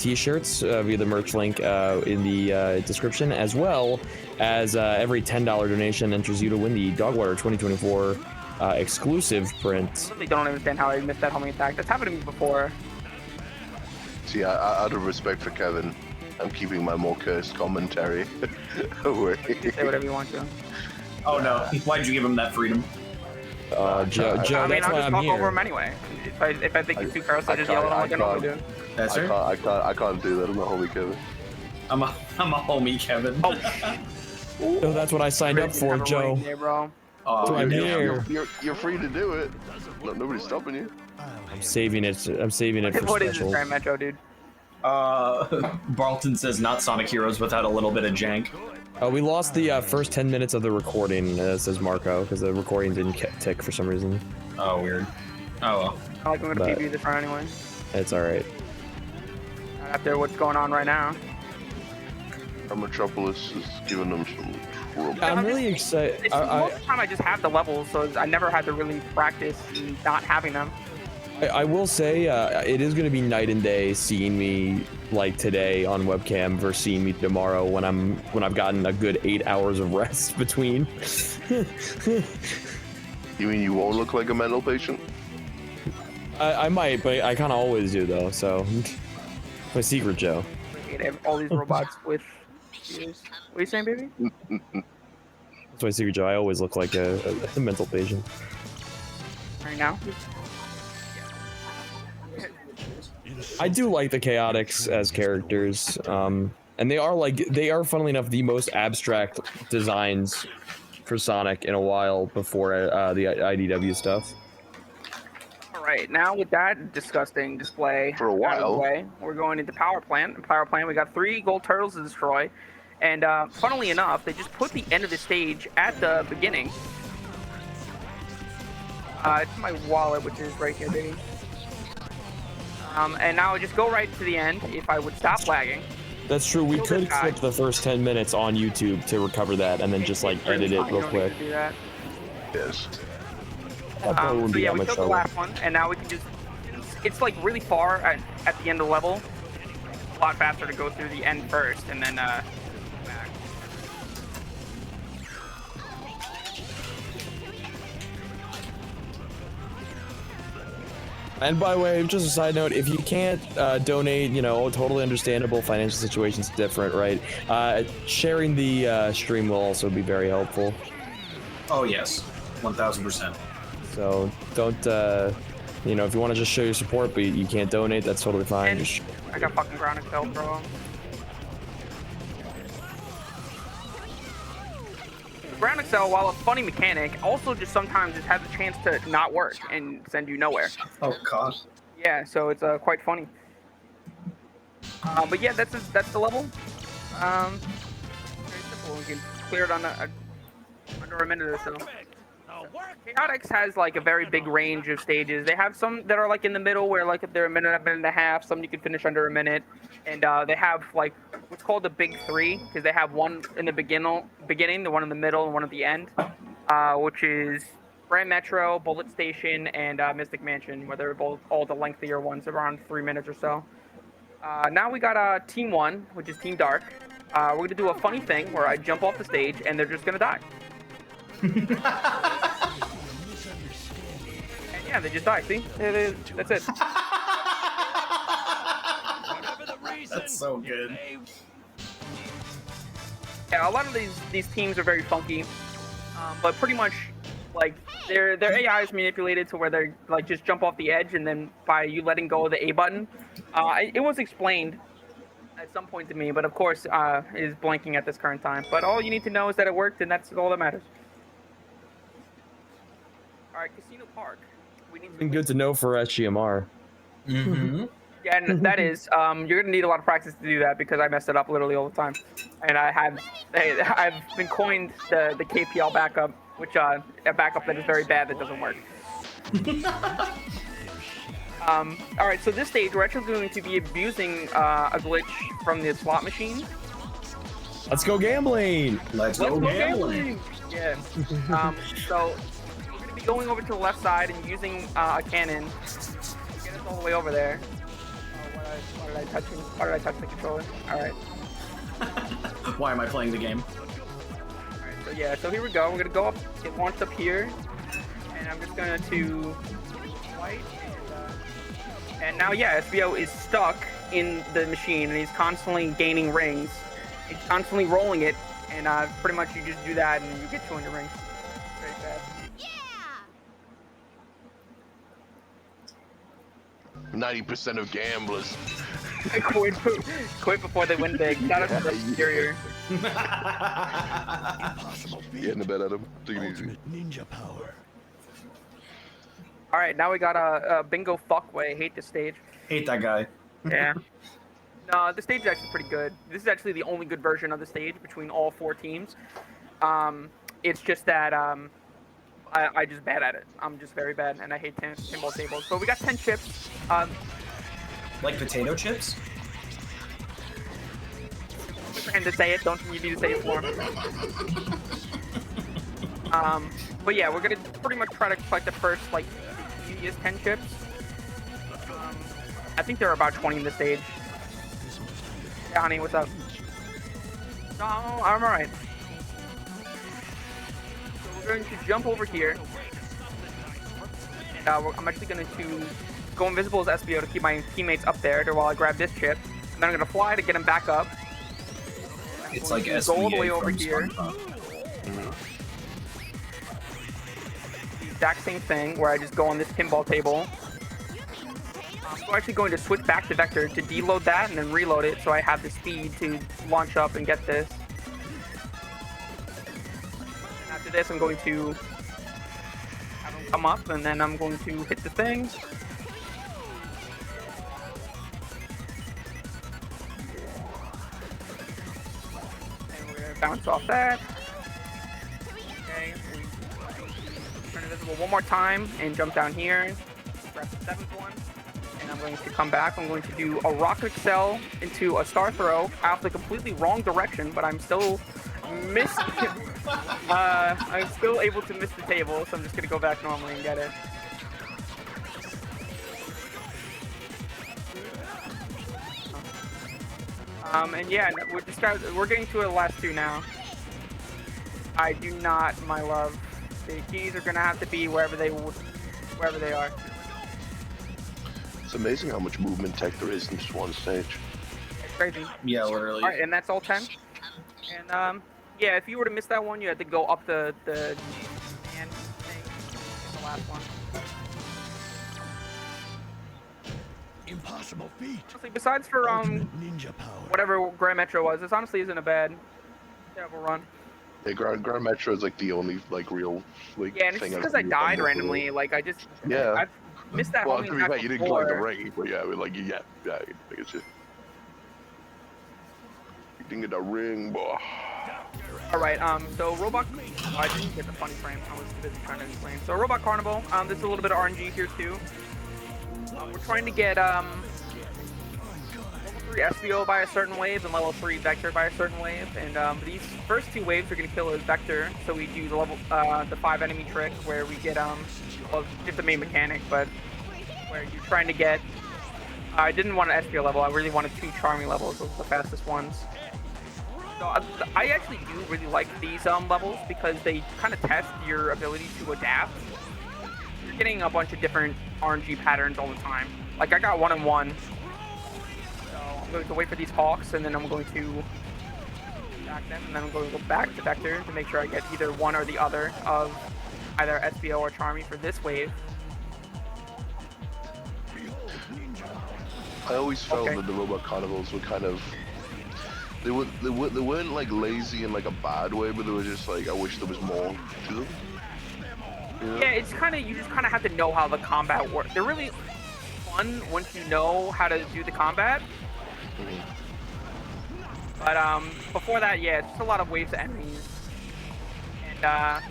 t-shirts via the merch link in the description, as well as every $10 donation enters you to win the Dogwater 2024 exclusive print. I really don't understand how I missed that homing attack. That's happened to me before. See, out of respect for Kevin, I'm keeping my more cursed commentary away. Say whatever you want to. Oh no, why'd you give him that freedom? Joe, I mean, that's I'll why just I'm talk here. over him anyway. If I think he's too cursed, I'll just yell at him like I normally do. That's right. I can't do that. I'm not homie Kevin. I'm a homie, Kevin. Oh, that's what I signed up for, Joe. There, bro. That's why I'm here. You're free to do it. Nobody's stopping you. I'm saving it. I'm saving it for What is special. this Grand Metro, dude? Barlton says not Sonic Heroes without a little bit of jank. We lost the first 10 minutes of the recording, says Marco, because the recording didn't tick for some reason. Oh, weird. Oh well. I like I'm gonna PB this round anyway. It's alright. After what's going on right now. Metropolis is giving them some trouble. I'm really excited. Most of the time I just have the levels, so I never had to really practice not having them. I will say it is going to be night and day seeing me like today on webcam versus seeing me tomorrow when I've gotten a good 8 hours of rest between. You mean you won't look like a mental patient? I might, but I kind of always do though. So my secret, Joe. They have all these robots with. What are you saying, baby? That's my secret, Joe. I always look like a mental patient. Right now. I do like the Chaotix as characters, and they are funnily enough the most abstract designs for Sonic in a while before the IDW stuff. All right, now with that disgusting display For a while. out of the way, we're going into Power Plant. In Power Plant, we got 3 gold turtles to destroy, and funnily enough, they just put the end of the stage at the beginning. It's my wallet, which is right here, baby. And now I just go right to the end if I would stop lagging. That's true. We could clip the first 10 minutes on YouTube to recover that, and then just like edit it real quick. Do that. Yes. That probably wouldn't So be yeah, that we much took the trouble. last one, and now we can just. It's like really far at the end of the level. A lot faster to go through the end first, and then back. And by the way, just a side note, if you can't donate, you know, totally understandable, financial situation's different, right? Sharing the stream will also be very helpful. Oh yes, 1000%. So don't, you know, if you want to just show your support, but you can't donate, that's totally fine. And Just I got fucking ground excel, bro. Ground excel, while a funny mechanic, also just sometimes just has a chance to not work and send you nowhere. Oh god. Yeah, so it's quite funny. But yeah, that's the level. Very simple. We can clear it on under a minute or so. Chaotix has like a very big range of stages. They have some that are like in the middle where like they're a minute and a half. Some you can finish under a minute, and they have like what's called the big 3 because they have one in the beginning, the one in the middle, and one at the end, which is Grand Metro, Bullet Station, and Mystic Mansion, where they're both all the lengthier ones, around 3 minutes or so. Now we got Team 1, which is Team Dark. We're gonna do a funny thing where I jump off the stage and they're just gonna die. And yeah, they just die. See, that's it. That's so good. Yeah, a lot of these teams are very funky, but pretty much like their AI is manipulated to where they're like just jump off the edge, and then by you letting go of the A button, it was explained at some point to me, but of course is blanking at this current time. But all you need to know is that it worked, and that's all that matters. All right, Casino Park. We need been good to know for SGMR. Mm-hmm. Yeah, and that is, you're gonna need a lot of practice to do that because I messed it up literally all the time, and I've been coined the KPL backup, which a backup that is very bad that doesn't work. All right, so this stage we're actually going to be abusing a glitch from the slot machine. Let's go gambling! Let's go gambling. Yeah. So we're gonna be going over to the left side and using a cannon to get us all the way over there. What I Why did I touch the controller? Alright. Why am I playing the game? Alright, so yeah, so here we go. We're gonna go up, get launched up here, and I'm just gonna white, and now yeah, SBO is stuck in the machine, and he's constantly gaining rings. He's constantly rolling it, and pretty much you just do that, and you get 200 rings. Very fast. 90% of gamblers. Quit before they win big. Shout out to the exterior. Get in the bed, Adam. Take it easy. Ninja power. All right, now we got a bingo fuckway. Hate this stage. Hate that guy. Yeah. No, the stage is actually pretty good. This is actually the only good version of the stage between all 4 teams. It's just that I just bad at it. I'm just very bad, and I hate pinball tables. But we got 10 chips. Like potato chips? Wait for him to say it. Don't you need to say it for him. But yeah, we're gonna pretty much try to collect the first like easiest 10 chips. I think there are about 20 in the stage. Yeah, honey, what's up? No, I'm alright. So we're going to jump over here. And I'm actually going to go invisible as SBO to keep my teammates up there while I grab this chip. And then I'm going to fly to get them back up. It's like SBA. Go all the way over here. The exact same thing where I just go on this pinball table. I'm actually going to switch back to Vector to deload that and then reload it so I have the speed to launch up and get this. And after this, I'm going to have them come up and then I'm going to hit the thing. And we're going to bounce off that. Okay. Turn invisible one more time and jump down here. Grab the 7th one. And I'm going to come back. I'm going to do a rocket excel into a star throw out the completely wrong direction, but I'm still I'm still able to miss the table, so I'm just gonna go back normally and get it. And yeah, we're getting to the last 2 now. I do not, my love. The keys are gonna have to be wherever they are. It's amazing how much movement tech there is in just one stage. It's crazy. Yeah, literally. Alright, and that's all 10. And yeah, if you were to miss that one, you had to go up the stand thing in the last one. Impossible feat. Honestly, besides for Ninja power. whatever Grand Metro was, this honestly isn't a bad terrible run. Yeah, Grand Metro is like the only like real like Yeah, and it's thing just because I died randomly. Like I just I've missed that Well, whole to be attack fair, you didn't collect the before. ring, but yeah, like yeah, I get you. You didn't get the ring, boy. Alright, so Robot... Oh, I didn't get the funny frame. I was too busy trying to explain. So Robot Carnival, there's a little bit of RNG here too. We're trying to get level 3 SBO by a certain wave and level 3 Vector by a certain wave. And these first 2 waves are going to kill as Vector. So we do the 5 enemy trick where we get, well, just the main mechanic, but where you're trying to get... I didn't want an SBO level, I really wanted 2 Charming levels, those are the fastest ones. So I actually do really like these levels because they kind of test your ability to adapt. You're getting a bunch of different RNG patterns all the time. Like I got 1 and 1. So I'm going to wait for these hawks and then I'm going to back them and then I'm going to go back to Vector to make sure I get either one or the other of either SBO or Charmy for this wave. I always felt that the Robot Carnivals were kind of they weren't like lazy in like a bad way, but they were just like I wish there was more to them. You know? Yeah, it's kind of you just kind of have to know how the combat works. They're really fun once you know how to do the combat. But before that, yeah, it's just a lot of waves of enemies. And yeah,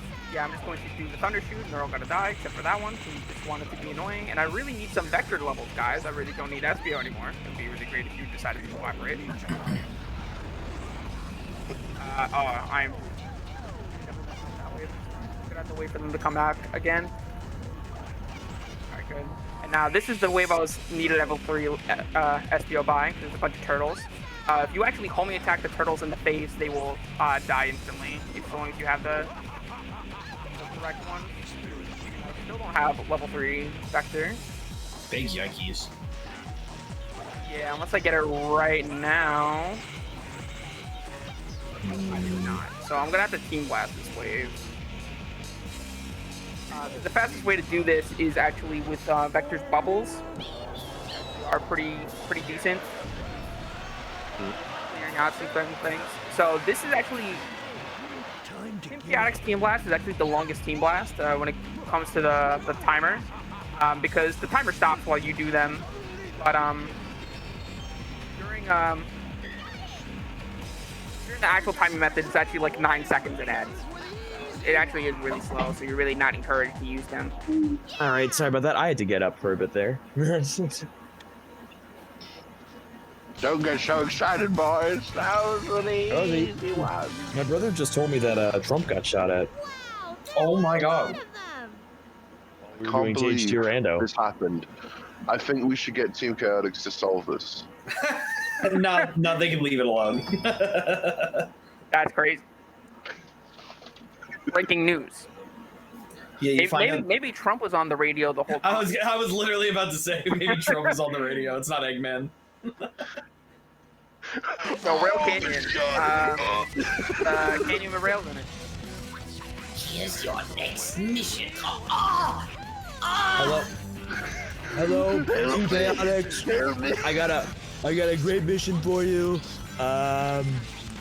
I'm just going to do the Thunder Shoot, and they're all gonna die except for that one, who just wanted to be annoying. And I really need some Vector levels, guys. I really don't need SBO anymore. It'd be really great if you decided to collaborate. I'm gonna have to wait for them to come back again. Alright, good. Now this is the wave I was needed level 3 SBO by. There's a bunch of turtles. If you actually homing attack the turtles in the face, they will die instantly, as long as you have the correct one. I still don't have level 3 Vector. Big yikes. Yeah, unless I get it right now. I do not. So I'm gonna have to team blast this wave. The fastest way to do this is actually with Vector's bubbles. They are pretty decent. Clearing out some certain things. So this is actually Team Chaotix Team Blast is actually the longest Team Blast when it comes to the timer, because the timer stops while you do them. But during the actual timing method, it's actually like 9 seconds it adds. It actually is really slow, so you're really not encouraged to use them. All right, sorry about that. I had to get up for a bit there. Don't get so excited, boys. That was an easy one. My brother just told me that Trump got shot at. Oh my god. We were Can't doing believe THT Rando. this happened. I think we should get Team Chaotix to solve this. No, they can leave it alone. That's crazy. Breaking news. Yeah, you find out. Maybe Trump was on the radio the whole time. I was literally about to say maybe Trump was on the radio. It's not Eggman. So Rail Canyon. Canyon with rails in it. Here's your next mission. Hello, Team Chaotix. I got a great mission for you.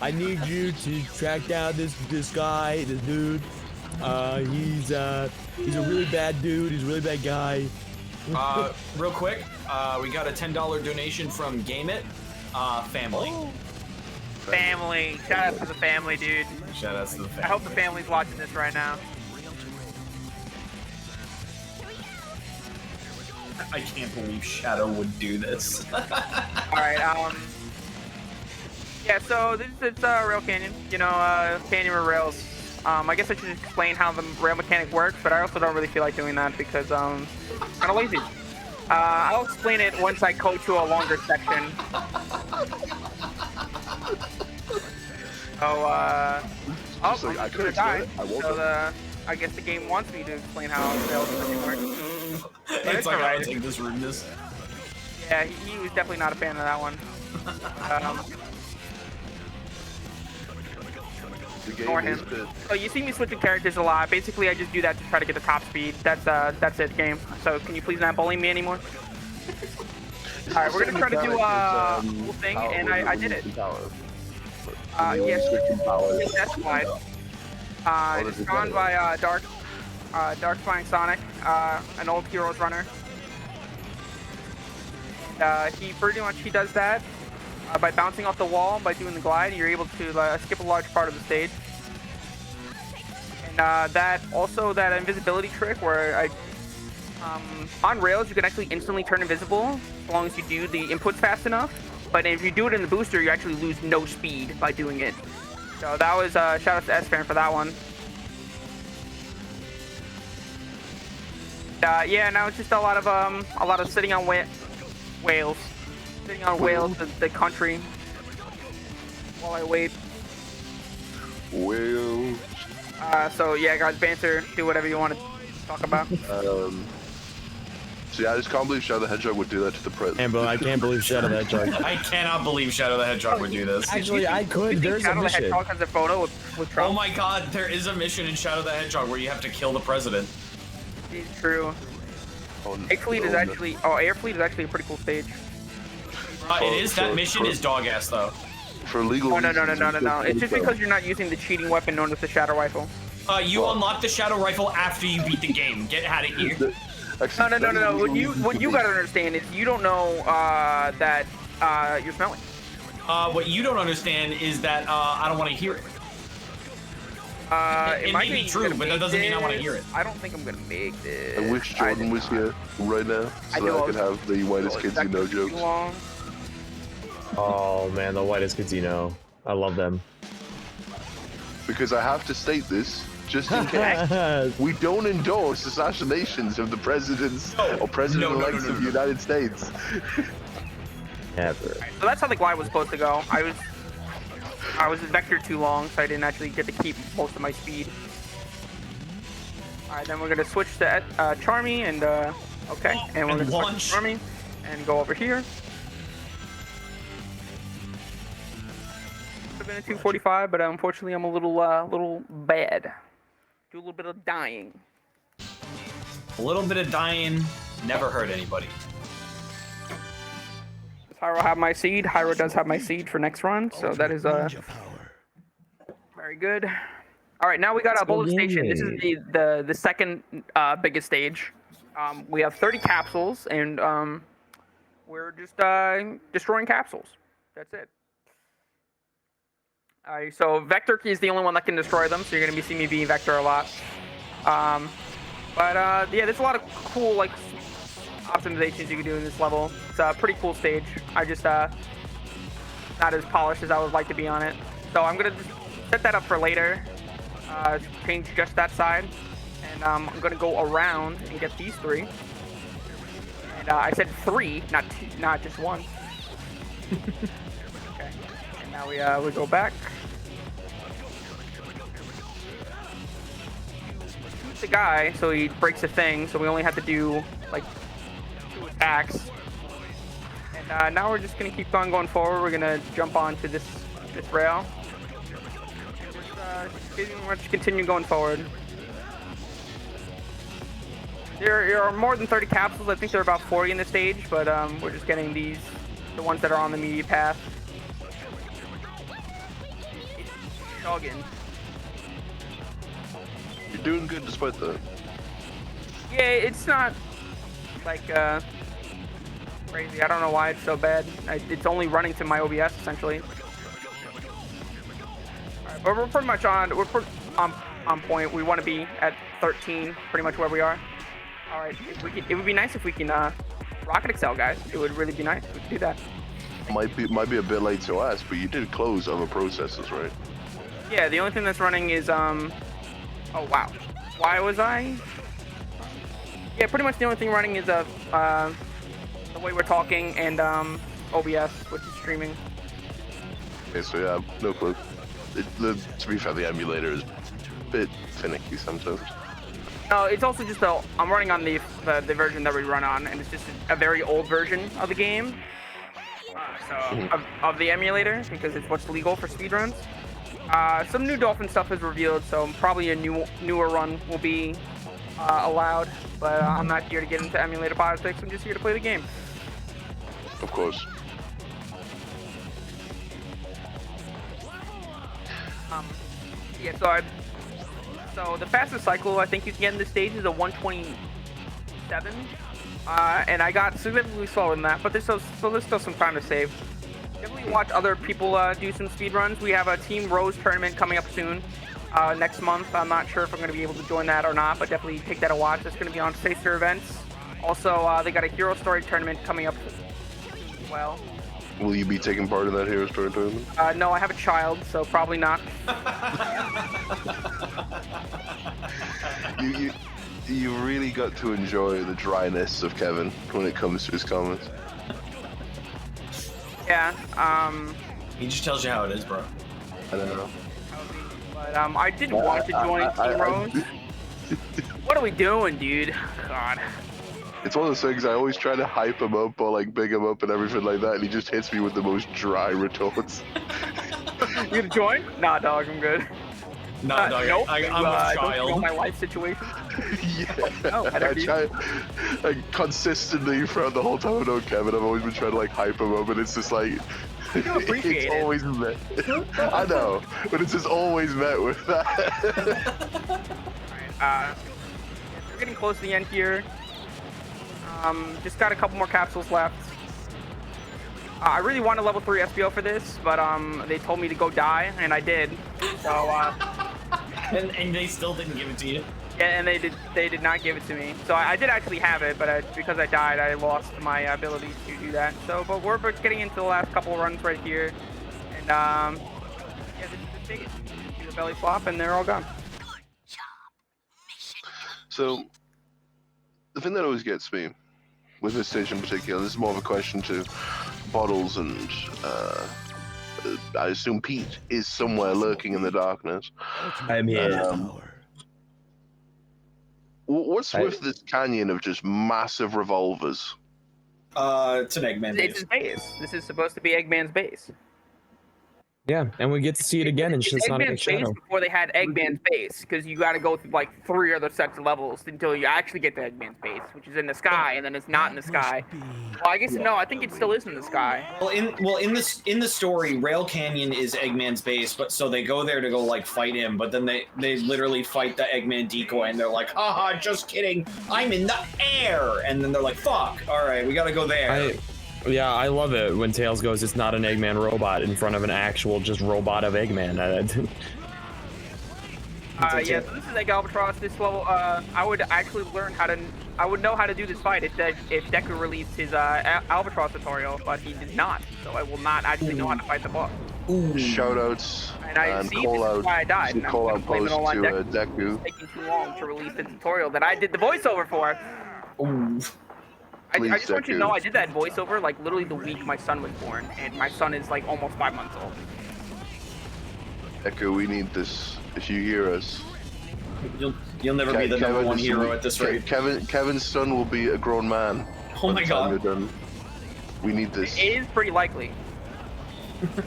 I need you to track down this guy, this dude. He's a really bad dude. He's a really bad guy. Real quick, we got a $10 donation from Game It. Family. Family. Shout out to the family, dude. Shout out to the family. I hope the family's watching this right now. I can't believe Shadow would do this. Alright, yeah, so this is Rail Canyon. You know, Canyon with rails. I guess I should explain how the rail mechanic works, but I also don't really feel like doing that because I'm kind of lazy. I'll explain it once I go to a longer section. I could have died. I won't. So I guess the game wants me to explain how rails work. It's like, I don't take this rudeness. Yeah, he was definitely not a fan of that one. Ignore him. So you see me switching characters a lot. Basically, I just do that to try to get the top speed. That's it, game. So can you please not bully me anymore? All right, we're gonna try to do a cool thing, and I did it. Yes, that's why. It's drawn by Dark Flying Sonic, an old Heroes runner. He pretty much does that by bouncing off the wall, by doing the glide. You're able to skip a large part of the stage. And that invisibility trick where on rails you can actually instantly turn invisible as long as you do the inputs fast enough. But if you do it in the booster, you actually lose no speed by doing it. So that was shout out to S-Fan for that one. Yeah, now it's just a lot of sitting on whales, sitting on whales, the country, while I wait. Well. So yeah, guys, banter, do whatever you want to talk about. So yeah, I just can't believe Shadow the Hedgehog would do that to the president. I can't believe Shadow the Hedgehog. I cannot believe Shadow the Hedgehog would do this. Actually, I could. There's a Shadow the mission. Hedgehog has a photo with Trump. Oh my god, there is a mission in Shadow the Hedgehog where you have to kill the president. It's true. Air Fleet is actually a pretty cool stage. It is. That mission is dog ass though. For legal Oh no. reasons, It's just because you're not using the cheating weapon known as the Shadow Rifle. You unlock the Shadow Rifle after you beat the game. Get out of here. No. What you gotta understand is you don't know that you're smelling. What you don't understand is that I don't want to hear it. It may be true, but that doesn't mean I want to hear it. I don't think I'm gonna make this. I wish Jordan was here right now so that I could have the whitest kids you know jokes. Oh man, the whitest kids you know. I love them. Because I have to state this, just in case. We don't endorse assassinations of the presidents or president-elects of the United States. Never. So that's how the glide was supposed to go. I was in vector too long, so I didn't actually get to keep most of my speed. All right, then we're gonna switch to Charmy and okay, and we're gonna switch to Charmy and go over here. Could have been a 245, but unfortunately I'm a little bad. Do a little bit of dying. A little bit of dying never hurt anybody. Does Hyro have my seed? Hyro does have my seed for next run, so that is Ninja power. very good. All right, now we got a bullet station. This is the second biggest stage. We have 30 capsules, and we're just destroying capsules. That's it. All right, so Vector is the only one that can destroy them, so you're gonna seeing me being Vector a lot. Yeah, there's a lot of cool like optimizations you can do in this level. It's a pretty cool stage. I just not as polished as I would like to be on it. So I'm gonna just set that up for later. Change just that side, and I'm gonna go around and get these three. And I said three, not two, not just one. Okay. And now we go back. Shoot the guy, so he breaks the thing. So we only have to do like 2 attacks. And now we're just gonna keep on going forward. We're gonna jump onto this rail. Pretty much continue going forward. There are more than 30 capsules. I think there are about 40 in the stage, but we're just getting the ones that are on the immediate path. Dogging. You're doing good despite that. Yeah, it's not like crazy. I don't know why it's so bad. It's only running to my OBS essentially. But we're pretty much on point. We want to be at 13, pretty much where we are. All right, it would be nice if we can rocket excel, guys. It would really be nice if we could do that. Might be a bit late to ask, but you did close other processes, right? Yeah, the only thing that's running is oh wow, why was I? Yeah, pretty much the only thing running is the way we're talking and OBS, which is streaming. Okay, so yeah, no clue. To be fair, the emulator is a bit finicky sometimes. No, it's also just I'm running on the version that we run on, and it's just a very old version of the game. Of the emulator, because it's what's legal for speedruns. Some new Dolphin stuff is revealed, so probably a newer run will be allowed. But I'm not here to get into emulator politics. I'm just here to play the game. Of course. Yeah, so the fastest cycle I think you can get in this stage is a 127, and I got significantly slower than that, but there's still some time to save. Definitely watch other people do some speed runs. We have a Team Rose tournament coming up soon, next month. I'm not sure if I'm going to be able to join that or not, but definitely take that a watch. It's going to be on Sacer Events. Also, they got a Hero Story tournament coming up as well. Will you be taking part in that Hero Story tournament? No, I have a child, so probably not. You really got to enjoy the dryness of Kevin when it comes to his comments. Yeah, He just tells you how it is, bro. I don't know. But I did want to join Team Rose. What are we doing, dude? God. It's one of those things I always try to hype him up or like big him up and everything like that, and he just hits me with the most dry retorts. You gonna join? Nah, dog, I'm good. Nah, dog, nope. I'm a Don't child. know my life situation. Yeah. I consistently throughout the whole time I've known Kevin, I've always been trying to like hype him up, and it's just like appreciate it's it. always met. I know, but it's just always met with that. We're getting close to the end here. Just got a couple more capsules left. I really wanted level 3 SBO for this, but they told me to go die, and I did. So and they still didn't give it to you. Yeah, and they did not give it to me. So I did actually have it, but because I died, I lost my ability to do that. So, but we're getting into the last couple of runs right here, and yeah, this is the belly flop, and they're all gone. So, the thing that always gets me with this stage in particular, this is more of a question to Bottles and I assume Pete is somewhere lurking in the darkness. I'm here. Power. What's with this canyon of just massive revolvers? It's an Eggman It's base. his base. This is supposed to be Eggman's base. Yeah, and we get to see it again in It's Sonic Eggman's base Shadow. before they had Eggman's base, because you got to go through like 3 other sets of levels until you actually get to Eggman's base, which is in the sky, and then it's not in the sky. Well, I guess no, I think it still is in the sky. Well, in the story, Rail Canyon is Eggman's base, but so they go there to go like fight him, but then they literally fight the Eggman decoy, and they're like, haha, just kidding, I'm in the air, and then they're like, fuck, all right, we gotta go there. Yeah, I love it when Tails goes, it's not an Eggman robot in front of an actual just robot of Eggman. Yeah, so this is Egg Albatross. This level, I would actually learn how to. I would know how to do this fight if Deku released his Albatross tutorial, but he did not. So I will not actually know how to fight the boss. Shoutouts And call this out, is why I died. And I'm call gonna out blame it post all on to Deku. Deku. It's taking too long to release the tutorial that I did the voiceover for. I just want you to know I did that voiceover like literally the week my son was born, and my son is like almost 5 months old. Deku, we need this. If you hear us, You'll never be the number one hero at this rate. Kevin's son will be a grown man. Oh my god. You're done. We need this. It is pretty likely.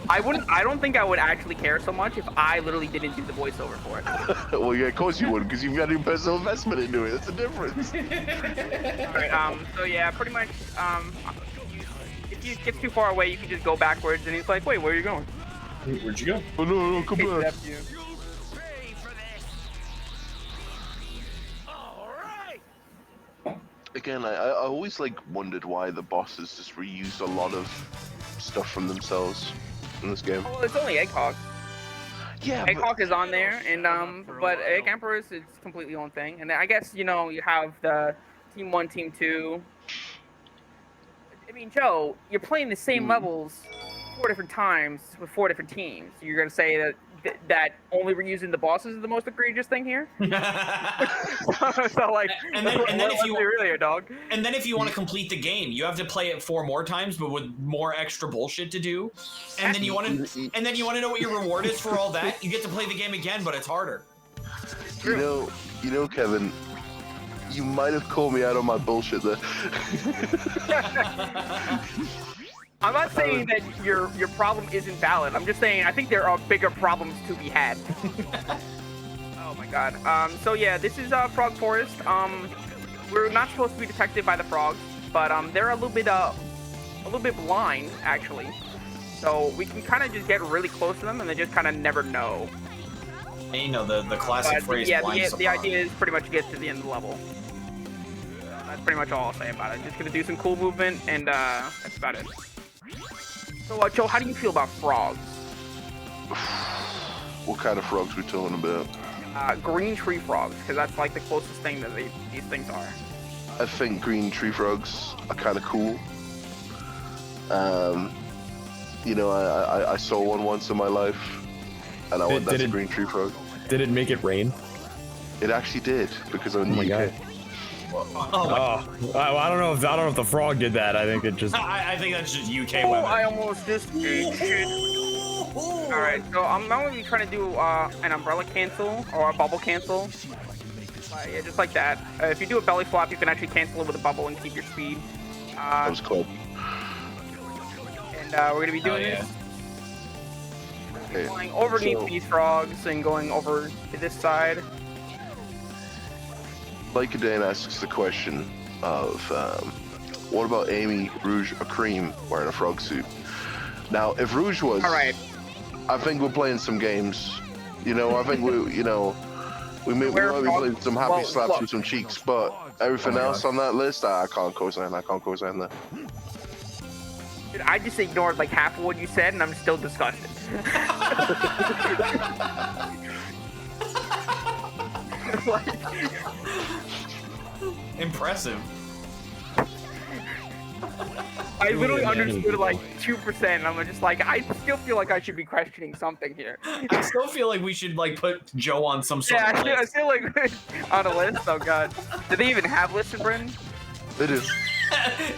I don't think I would actually care so much if I literally didn't do the voiceover for it. Well, yeah, of course you would, because you've got your personal investment into it. That's the difference. Alright, so yeah, pretty much, if you get too far away, you can just go backwards, and he's like, wait, where are you going? Where'd you go? Oh no, come back. Left you. Again, I always like wondered why the bosses just reused a lot of stuff from themselves in this game. Well, it's only Egghawk. Yeah, Egghawk is on there, and but Egg Emperor's is completely own thing. And I guess you have the Team 1, Team 2. I mean, Joe, you're playing the same levels 4 different times with 4 different teams. You're gonna say that only reusing the bosses is the most egregious thing here? So like, and then if you really a dog. And then if you want to complete the game, you have to play it 4 more times, but with more extra bullshit to do. And then you want to know what your reward is for all that? You get to play the game again, but it's harder. you know, Kevin, you might have called me out on my bullshit there. I'm not saying that your problem isn't valid. I'm just saying I think there are bigger problems to be had. Oh my god. So yeah, this is Frog Forest. We're not supposed to be detected by the frogs, but they're a little bit blind actually. So we can kind of just get really close to them and they just kind of never know. And you know the classic phrase. Yeah, the idea is pretty much to get to the end of the level. That's pretty much all I'll say about it. Just gonna do some cool movement and that's about it. So, Joe, how do you feel about frogs? What kind of frogs we talking about? Green tree frogs, because that's like the closest thing that these things are. I think green tree frogs are kind of cool. You know, I saw one once in my life, and that's a green tree frog. Did it make it rain? It actually did, because I'm in the UK. I don't know if the frog did that. I think it just. I think that's just UK Oh, women. I almost just ate shit. Alright, so I'm not going to be trying to do an umbrella cancel or a bubble cancel. Yeah, just like that. If you do a belly flop, you can actually cancel it with a bubble and keep your speed. That was cool. And we're going to be doing this. Okay, Going underneath these frogs and going over to this side. Lycadane asks the question of, what about Amy, Rouge, or Cream wearing a frog suit? Now, if Rouge was, Alright. I think we're playing some games. You know, I think we might be playing some happy slaps with some cheeks, but everything else on that list, I can't co-sign. I can't co-sign that. Dude, I just ignored like half of what you said, and I'm still disgusted. Impressive. I literally understood like 2%, and I'm just like, I still feel like I should be questioning something here. I still feel like we should like put Joe on some sort Yeah, of I list. feel like on a list. Oh god, do they even have lists in Britain? They do.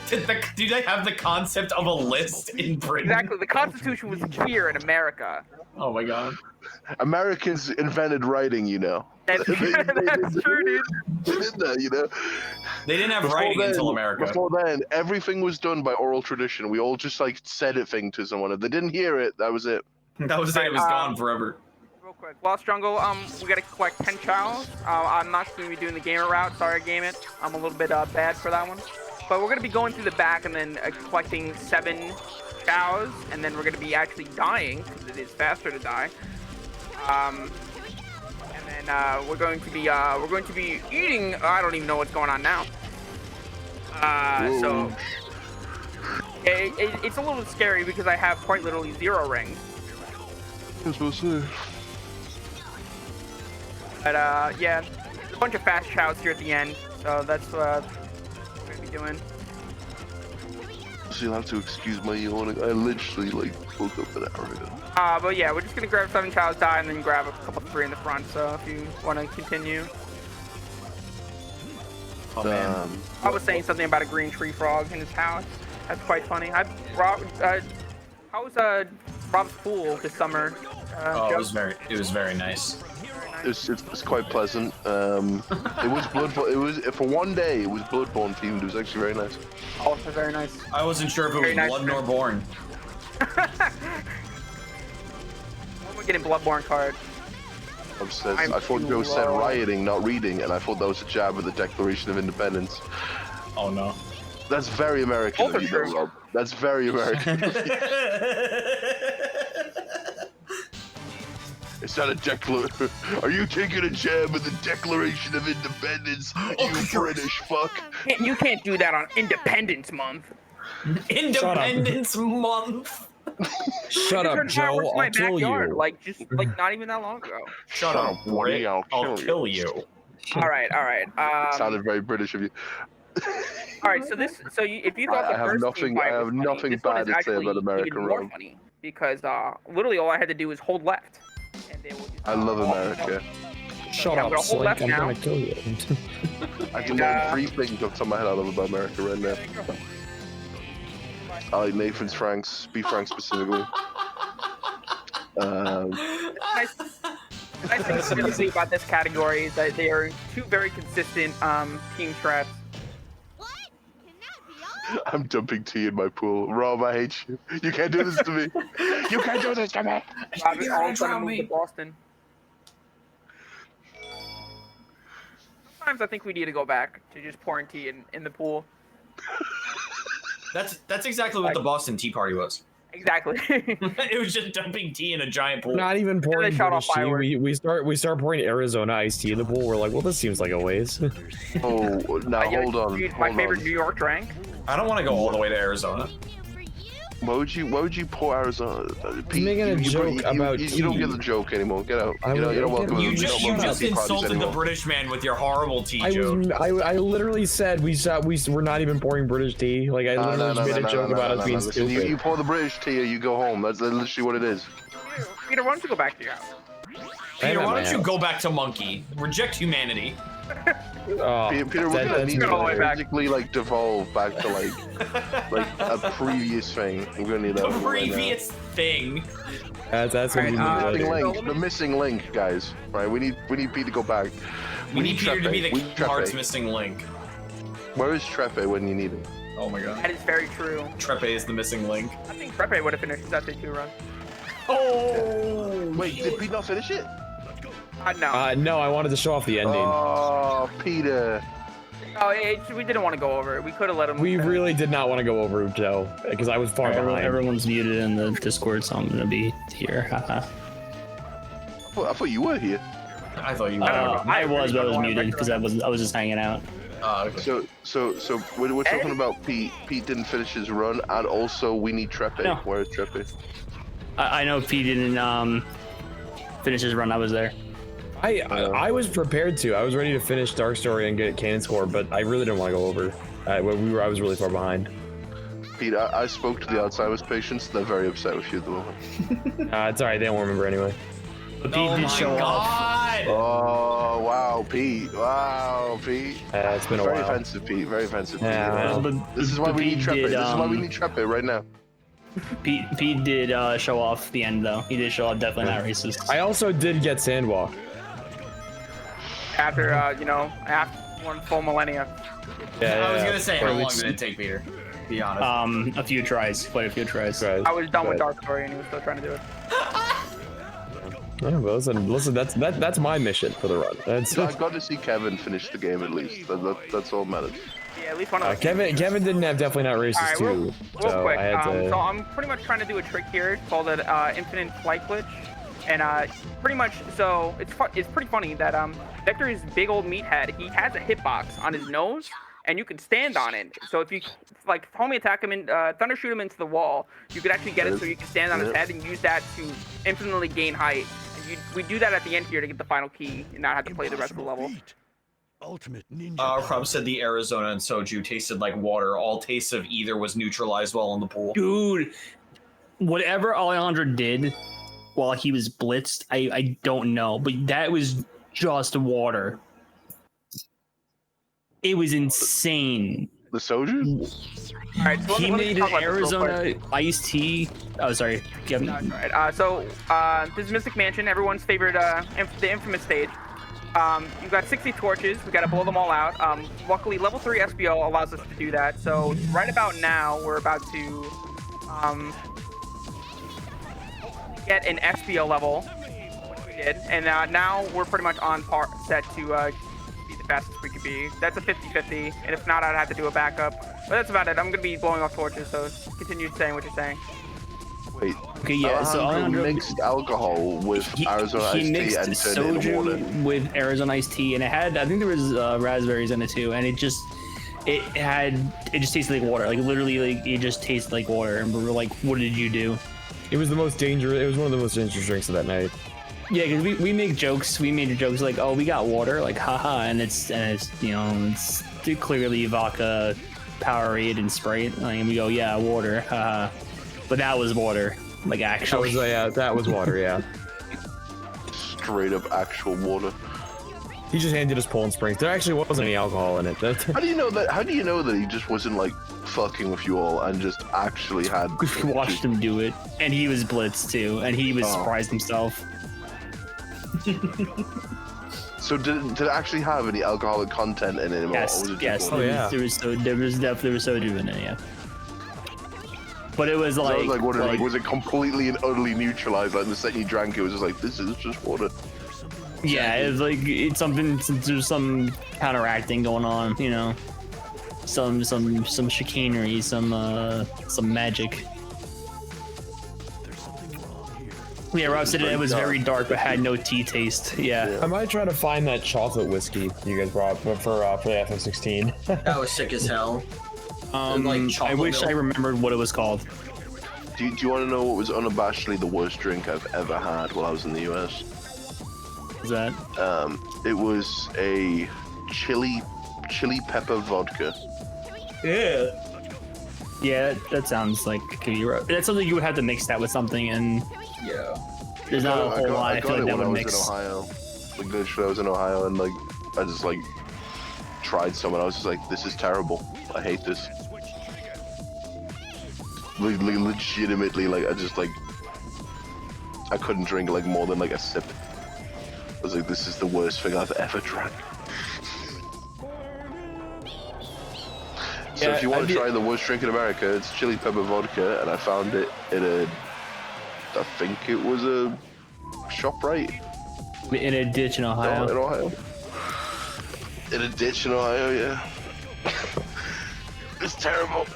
Do they have the concept of a list in Britain? Exactly. The Constitution was here in America. Oh my god. Americans invented writing, you know. That's true, dude. They did that, you know. They didn't have Before writing then- until America. Before then, everything was done by oral tradition. We all just like said a thing to someone. If they didn't hear it, that was it. That was it. It was gone forever. Real quick, Lost Jungle. We gotta collect 10 chows. I'm not gonna be doing the gamer route. Sorry, I game it. I'm a little bit bad for that one. But we're gonna be going through the back and then collecting 7 chows, and then we're gonna be actually dying because it is faster to die. And then we're going to be eating. I don't even know what's going on now. So it's a little bit scary because I have quite literally 0 rings. That's what I say. But yeah, there's a bunch of fast chows here at the end, so that's what we're gonna be doing. So you'll have to excuse my yawning. I literally like woke up an hour ago. But yeah, we're just gonna grab 7 chows, die, and then grab a couple 3 in the front. So if you want to continue. Oh man. I was saying something about a green tree frog in his house. That's quite funny. How was Rob's pool this summer? Oh, Joe? it was very nice. It's quite pleasant. It was Bloodborne. It was for one day. It was Bloodborne themed. It was actually very nice. Oh, it's very nice. I wasn't sure if it was Very nice, Blood nor Born. When we getting Bloodborne card. Upstairs. I'm I thought too Joe said low. rioting, not reading, and I thought that was a jab at the Declaration of Independence. Oh no. That's very American Both of are you, though, true. Rob. That's very American. It's not a declaration. Are you taking a jab at the Declaration of Independence, you British fuck? You can't do that on Independence Month. Independence Month. Shut up, Turned Joe. fireworks in my I'll kill backyard, you. like not even that long ago. Shut up, Woody, Brit. I'll kill you. All right. Sounded very British of you. All right. So if you thought I the have first nothing- team fight I have was funny, nothing this one bad is to say about actually American even more Rob. funny because literally all I had to do was hold left, and they will just, I love America. Shut Yeah, I'm up, gonna hold Slink. left I'm now. gonna kill you. I can name 3 things off the top of my head I love about America right now. I like Nathan's Franks, B Franks specifically. nice thing specifically about this category is that they are 2 very consistent team strats. What? Can that be all? I'm dumping tea in my pool. Rob, I hate you. You can't do this to me. You can't do this to me. Rob is all of a sudden moved to Boston. Sometimes I think we need to go back to just pouring tea in the pool. That's exactly what the Boston Tea Party was. Exactly. It was just dumping tea in a giant pool. Not even pouring they shot off British tea. fireworks. We start pouring Arizona iced tea in the pool. We're like, well, this seems like a waste. Oh, now Yeah, hold on. dude, my Hold favorite on. New York drink. I don't want to go all the way to Arizona. For you? Why would you pour Arizona? Pete, making a joke about you don't tea. get the joke anymore. Get out. I You will don't get welcome it. them. You just welcome tea parties insulted the anymore. British man with your horrible tea joke. I literally said we're not even pouring British tea. Like I literally just made a joke about us being Listen, stupid. you pour the British tea or you go home. That's literally what it is. Peter, why don't you go back to your house? Peter, at why my don't you house. go back to Monkey? Reject humanity. Oh, Peter, we're that- gonna that's need go all the way to back. physically like devolve back to like a previous thing. We're gonna need that. The right now. previous thing. that's what we Alright, need to do. The missing link, guys. Right, we need Pete to go back. We need Peter to be Trepe. We the need card's Trepe. missing link. Where is Trepe when you need him? Oh my god. That is very true. Trepe is the missing link. I think Trepe would have finished that 2 run. Oh! Wait, did Pete not finish it? No. No, I wanted to show off the ending. Oh, Peter. We didn't want to go over it. We could have let him. We really did not want to go over Joe because I was far behind. Everyone's muted in the Discord, so I'm gonna be here. Haha. I thought you were here. I thought you were. I was, but I was wanna muted because I was just hanging out. Okay. So we're talking about Pete. Pete didn't finish his run, and also we need Trepe. No. Where is Trepe? I know P didn't finish his run. I was there. I was prepared to. I was ready to finish Dark Story and get Cannon Score, but I really didn't want to go over. I was really far behind. Pete, I spoke to the Alzheimer's patients. They're very upset with you at the moment. It's alright, they don't remember anyway. But Pete Oh did my show off. god! Oh, wow, Pete. Wow, Pete. It's been a Very while. offensive, Pete. Very offensive, Pete. Yeah, man. This is why we need Pete Trepid. did, This is why we need Trepid right now. Pete did show off the end though. He did show off definitely not racist. I also did get Sandwalk. After you know, after one full millennia. Yeah, I was gonna say, how long It's- did it take, Peter? Be honest. A few tries, quite a few tries. Right. I was done with Right. Dark Story and he was still trying to do it. Yeah, but listen, that's my mission for the run. That's I got to see Kevin finish the game at least. That's all that matters. Yeah, at least one of them. Kevin didn't have definitely not racist Alright, too. real So quick. I had to. So I'm pretty much trying to do a trick here called an infinite flight glitch, and pretty much so it's pretty funny that Vector is big old meathead. He has a hitbox on his nose, and you can stand on it. So if you like homie attack him and thunder shoot him into the wall, you could actually get it so you can stand on his head and use that to infinitely gain height. And we do that at the end here to get the final key and not have to play the rest of the level. Beat. Ultimate ninja. Rob said the Arizona and soju tasted like water. All tastes of either was neutralized while in the pool. Dude, whatever Alejandro did while he was blitzed, I don't know, but that was just water. It was insane. The soju? All right, so He let me made talk an about this real quick. Arizona iced tea. Oh, sorry, Kevin. All right. This is Mystic Mansion, everyone's favorite, the infamous stage. You've got 60 torches. We got to blow them all out. Luckily, level 3 SBO allows us to do that. So right about now, we're about to get an SBO level, which we did, and now we're pretty much on set to be the fastest we could be. That's a 50-50, and if not, I'd have to do a backup. But that's about it. I'm gonna be blowing off torches, so continue saying what you're saying. Wait. Okay, yeah. So Alejandro mixed alcohol with Arizona iced he tea mixed and turned it into water. soju with Arizona iced tea, and it had, I think there was raspberries in it too, and it just tasted like water. Like literally, like it just tasted like water. And we were like, "What did you do?" It was the most dangerous. It was one of the most dangerous drinks of that night. Yeah, because we make jokes. We made jokes like, "Oh, we got water," like haha, and it's you know it's clearly vodka, Powerade, and Sprite. Like, and we go, "Yeah, water," haha. But that was water, like actually. That was water. Yeah. Straight up actual water. He just handed us Poland Springs. There actually wasn't any alcohol in it. How do you know that? How do you know that he just wasn't like fucking with you all and just actually had? We watched him do it, and he was blitzed too, and he was Oh. surprised himself. So did it actually have any alcoholic content in it? Yes, or was it just yes, water? yeah. there was soju in it, yeah. But it was So like, I was like, what, like, was it completely and utterly neutralized? Like the second you drank it, was just like, this is just water. yeah, it's like it's something. There's some counteracting going on, you know, some chicanery, some magic. There's something wrong here. Yeah, Rob said it was very dark but had no tea taste. Yeah. I might try to find that chocolate whiskey you guys brought for the FF16. That was sick as hell. I chocolate wish milk. I remembered what it was called. Do you want to know what was unabashedly the worst drink I've ever had while I was in the US? Is that? It was a chili pepper vodka. Yeah. Yeah, that sounds like that's something you would have to mix that with something, and Yeah. there's not a whole lot I I feel got like it that when I would was mix. in Ohio. Like literally, I was in Ohio and like I just like tried some and I was just like, this is terrible. I hate this. Legitimately, like I couldn't drink like more than like a sip. I was like, this is the worst thing I've ever drank. So Yeah, if you want I to did- try the worst drink in America, it's chili pepper vodka, and I found it in I think it was a ShopRite In a ditch in Ohio. in Ohio. In a ditch in Ohio, yeah. It's terrible.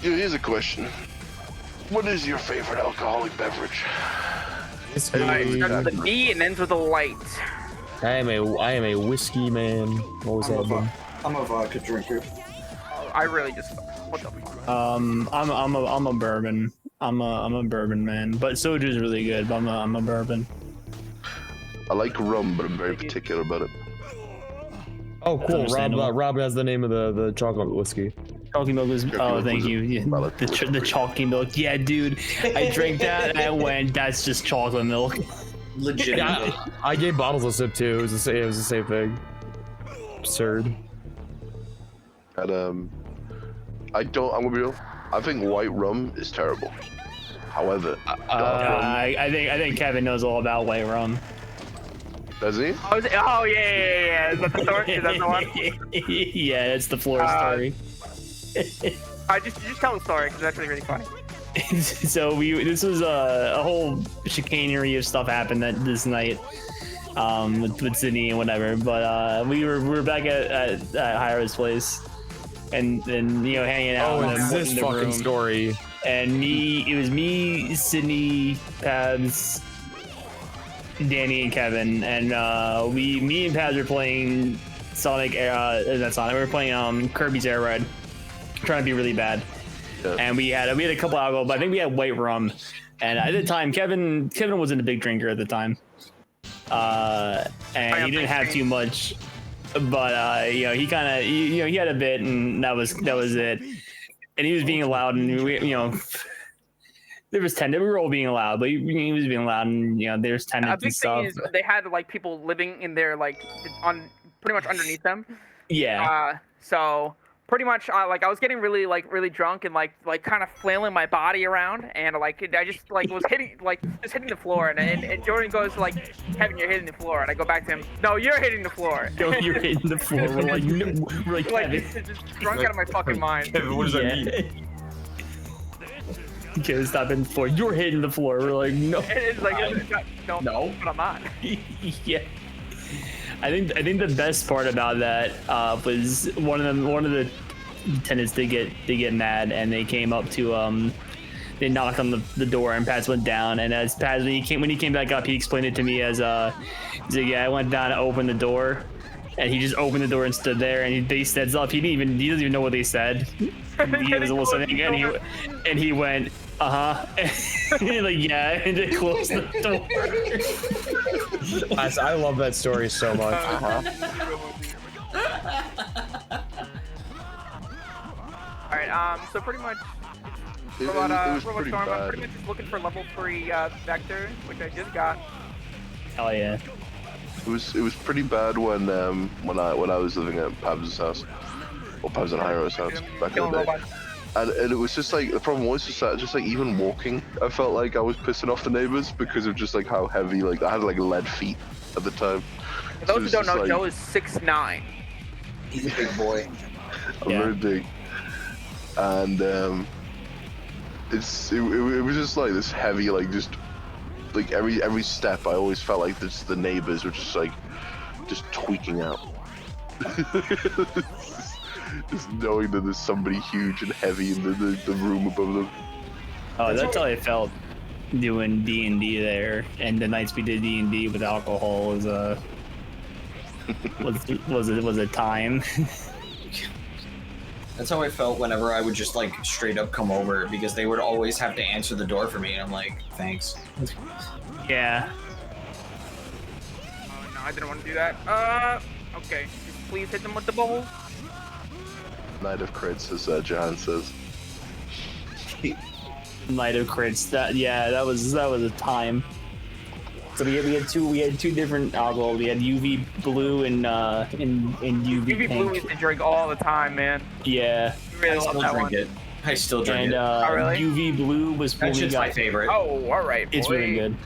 Here's a question. What is your favorite alcoholic beverage? Alright, starts with a B and ends with a light. I am a whiskey man. What was that? One? I'm a vodka drinker. I really just what the fuck? I'm a bourbon. I'm a bourbon man, but soju is really good. But I'm a bourbon. I like rum, but I'm very particular about it. Oh, cool. Rob, Understandable. Rob has the name of the chocolate whiskey. Chalky milk was. Oh, milk thank was a you. Yeah, valid the chalky milk. Yeah, dude. I drank that and I went, that's just chocolate milk. Legitimately. Yeah, I gave bottles a sip too. It was the same thing. Absurd. And I'm gonna be real. I think white rum is terrible. However, dark rum, I think Kevin knows all about white rum. does he? Oh yeah. Is that the story? Is that the one? Yeah, it's the floor story. Just tell the story because that's really funny. So this was a whole chicanery of stuff happened this night with Sydney and whatever. But we were back at Hiro's place and hanging out. Oh, in it's this the fucking room. story. And it was me, Sydney, Pabs, Danny, and Kevin, and me and Pabs were playing Sonic. Not Sonic. We were playing Kirby's Air Ride, trying to be really bad. Yeah. And we had a couple alcohol, but I think we had white rum. And at the time, Kevin wasn't a big drinker at the time, and he didn't have too much. But he he had a bit, and that was it. And he was being loud, and there was we were all being loud, but he was being loud, and there's A tenants big and stuff. thing is they had like people living in there like on pretty much underneath them. Yeah. So pretty much I was getting really drunk and like kind of flailing my body around, and I just was hitting the floor, and Jordan goes like, Kevin, you're hitting the floor, and I go back to him, no, you're hitting the floor. No, you're hitting the floor. We're like, no, we're like, Like Kevin. just drunk out of my fucking mind. Kevin, what does that mean? Kevin, stop hitting the floor. You're hitting the floor. We're like, no. It's like no, but I'm not. Yeah. I think the best part about that was one of the tenants did get mad, and they came up to they knocked on the door, and Paz went down, and as Paz when he came back up, he explained it to me as he's like, yeah, I went down and opened the door, and he just opened the door and stood there, and they said stuff. He doesn't even know what they said. He was listening, and he went, like, yeah, and they closed the door. I love that story so much. All right, so pretty much It Robot was pretty Storm, I'm bad. pretty much just looking for level 3 Vector, which I just got. Hell yeah. It was pretty bad when I was living at Pabs' house, or Pabs and Hiro's house back in the day. And it was just like, the problem was just that, just like even walking, I felt like I was pissing off the neighbors because of just like how heavy, like I had like lead feet at the time. For So those who it's don't just know, like- Joe is 6'9". He's a big boy. I'm Yeah. very big. And it was just like this heavy, like just like every step I always felt like the neighbors were just like just tweaking out. Just knowing that there's somebody huge and heavy in the room above them. Oh, that's how I felt doing D&D there, and the nights we did D&D with alcohol was a time. That's how I felt whenever I would just like straight up come over, because they would always have to answer the door for me, and I'm like, thanks. Yeah. Oh no, I didn't want to do that. Okay. Please hit them with the bubble. Night of crits, as Jahan says. Night of crits. That was a time. So we had two different alcohol. We had UV blue and UV UV pink. Blue used to drink all the time, man. Yeah. You really I love still that drink one. it. I still drink And it. Oh, really? UV blue was when That we shit's my got. favorite. Oh, all right. It's boy. really good.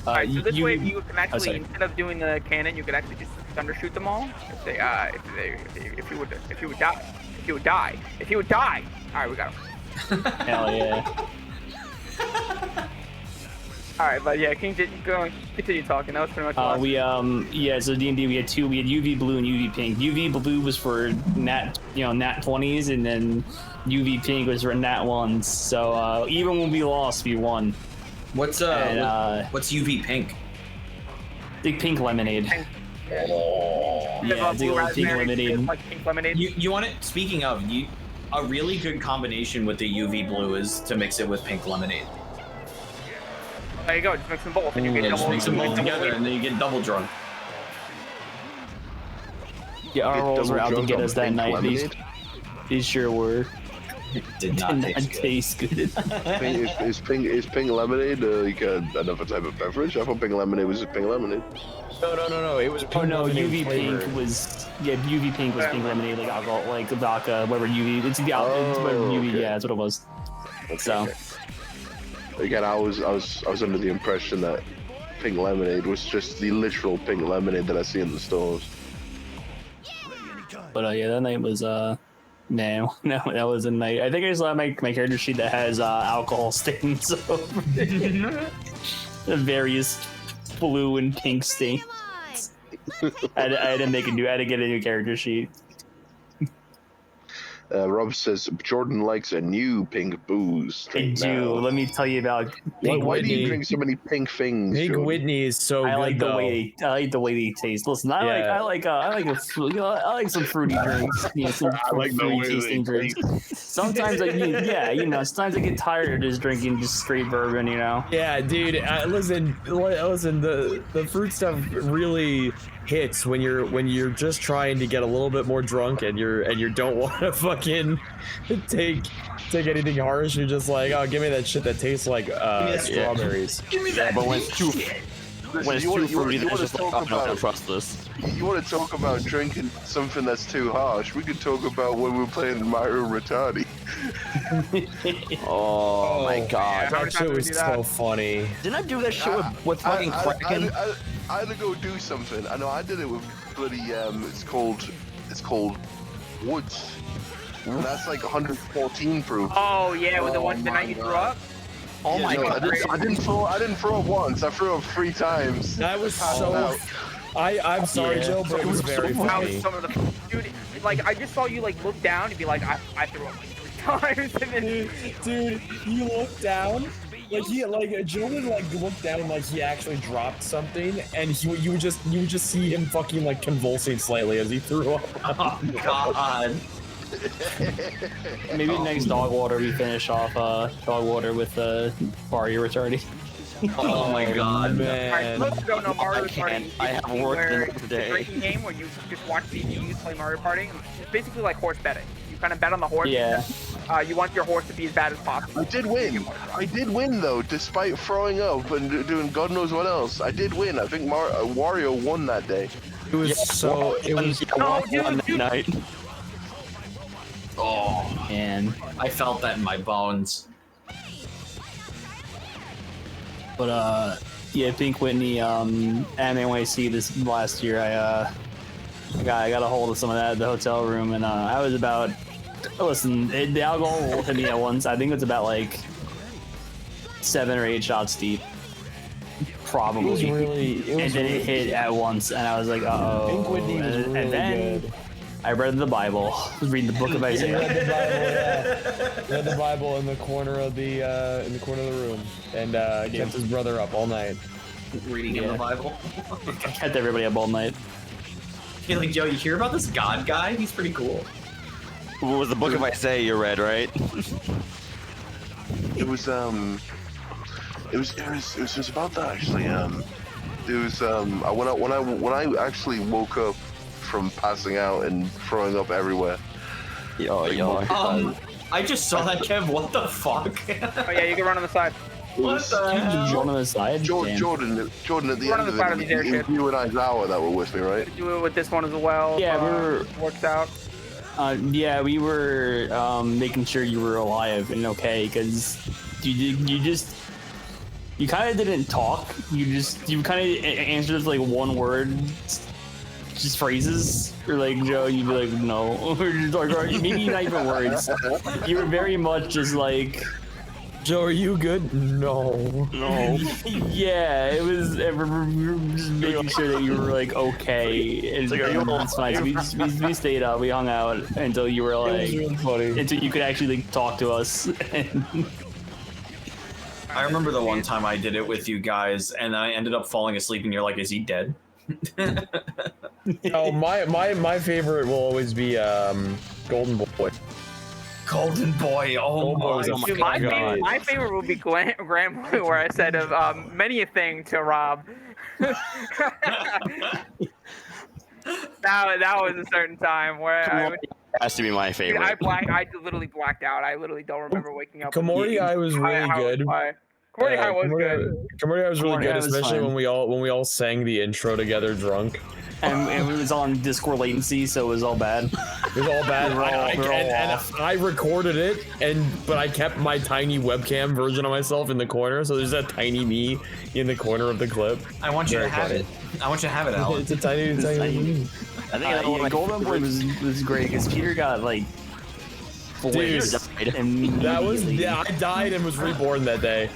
Alright, so this way UV you can actually, sorry. instead of doing the cannon, you could actually just thundershoot them all. If you would die. Alright, we got him. Hell yeah. Alright, but yeah, continue talking. That was pretty much all. So D&D we had UV blue and UV pink. UV blue was for nat 20s, and then UV pink was for nat 1s. So even when we lost, we won. What's UV pink? Big pink lemonade. Oh. Yeah, it's a little pink lemonade. Like pink lemonade. You want it? Speaking of, a really good combination with the UV blue is to mix it with pink lemonade. There you go, just mix them both and you get Just double. mix them both double together, weight. and then you get double drunk. Yeah, our rolls were out to drunk get on us that pink night. lemonade? These sure were. Did not taste good. taste good. Is pink lemonade like another type of beverage? I thought pink lemonade was just pink lemonade. No. It was a Oh pink no, lemonade UV flavor. pink was UV pink was pink lemonade, like alcohol, like vodka, whatever UV. It's whatever UV. okay. Yeah, that's what it was. So Again, I was under the impression that pink lemonade was just the literal pink lemonade that I see in the stores. but yeah, that night was no, that was a night. I think I just let my character sheet that has alcohol stains over it. The various blue and pink stains. I had to get a new character sheet. Rob says Jordan likes a new pink booze. I drink do. now. Let me tell you about Why, Pink why do you Whitney. drink so many pink things? Pink Jordan? Whitney is so I good like the though. way they taste. Listen, I like some fruity drinks. You know, some I like the fruity way tasting they drinks. Sometimes sometimes I get tired of just drinking just straight bourbon. You know. Yeah, dude. Listen. The fruit stuff really hits when you're just trying to get a little bit more drunk and you don't want to fucking take anything harsh. You're just like, oh, give me that shit that tastes like strawberries. Give me that. But when it's too Listen, fruity, then wanna it's just like, talk oh, no, I about- don't trust this. You want to talk about drinking something that's too harsh? We could talk about when we were playing Mario Retardi. Oh, my Yeah, god. how many That shit times did we was do so that? funny. Didn't I do that shit with fucking Kraken? I had to go do something. I know I did it with bloody it's called Woods. And that's like 114 proof. Oh yeah, with the Oh one the my night you threw God. up. Oh my No, god. I didn't throw up once. I threw up 3 times. That was Passed so. out. I'm sorry, Yeah. Joe, but it was very That was funny. some of the dude. Like I just saw you like look down and be like, I threw up like 3 times, and then Dude, you look down. Joe would look down like he actually dropped something, and you would just see him fucking like convulsing slightly as he threw up. Oh God. Maybe next Dogwater we finish off Dogwater with Mario Retardi. Oh my God. man. Alright, folks who don't know Mario I can't. Party. I have is work where today. it's a drinking game where you just watch CPUs play Mario Party. It's basically like horse betting. You kind of bet on the horse. Yeah. You want your horse to be as bad as possible. I did win though, despite throwing up and doing God knows what else. I did win. I think Wario won that day. It was so. It was. No, One dude. night. Oh, And I felt that in my bones. but yeah, Pink Whitney Anime NYC this last year. I got a hold of some of that at the hotel room, and I was about. Listen, the alcohol will hit me at once. I think it's about like 7 or 8 shots deep, probably. It was really. It and was then really, it hit at once, and I was like, uh-oh. Pink Whitney was and really then good. I read the Bible, reading the book of He Isaiah. read the Bible. Yeah. Read the Bible in the corner of the room, and kept his brother up all night. Reading in the Bible. Kept everybody up all night. You're like, yo, you hear about this God guy? He's pretty cool. What was the book of Isaiah you read, right? It was about that actually. It was when I actually woke up from passing out and throwing up everywhere. Yo. I just saw that, Kev. What the fuck? Oh yeah, you can run on the side. What the hell? Jordan on the side. Damn. Jordan at the Run end on of the side of it, these airships. you and Aizawa that were with me, right? Do it with this one as well. Yeah, works out. Yeah, we were making sure you were alive and okay, because you kind of didn't talk. You kind of answered with like one word, just phrases. Or like Joe, you'd be like no, or just like or maybe not even words. You were very much just like. Joe, are you good? No. Yeah, it was. We were just making sure that you were like okay. And it's fine. So we stayed up. We hung out until you were It was like really funny. until you could actually like, talk to us. I remember the one time I did it with you guys, and I ended up falling asleep, and you're like, "Is he dead?" Oh, my favorite will always be Golden Boy. Golden Boy. Oh Golden Boy my was a Dude, God. my favorite would be Grand Boy, where I said of many a thing to Rob. That was a certain time where Has to be my dude, favorite. I literally blacked out. I literally don't remember waking up. Komori High was really good. Komori High was good. Komori High was really Komori good, High was especially fun. when we all sang the intro together drunk. And it was on Discord latency, so it was all bad. It was all bad. We were all off. I recorded it, but I kept my tiny webcam version of myself in the corner, so there's that tiny me in the corner of the clip. I want you to have it. I want you to have it, Alan. It's a tiny me. I think another one of my Golden Boy was great because Peter got like Dude, that was immediately. I died and was reborn that day.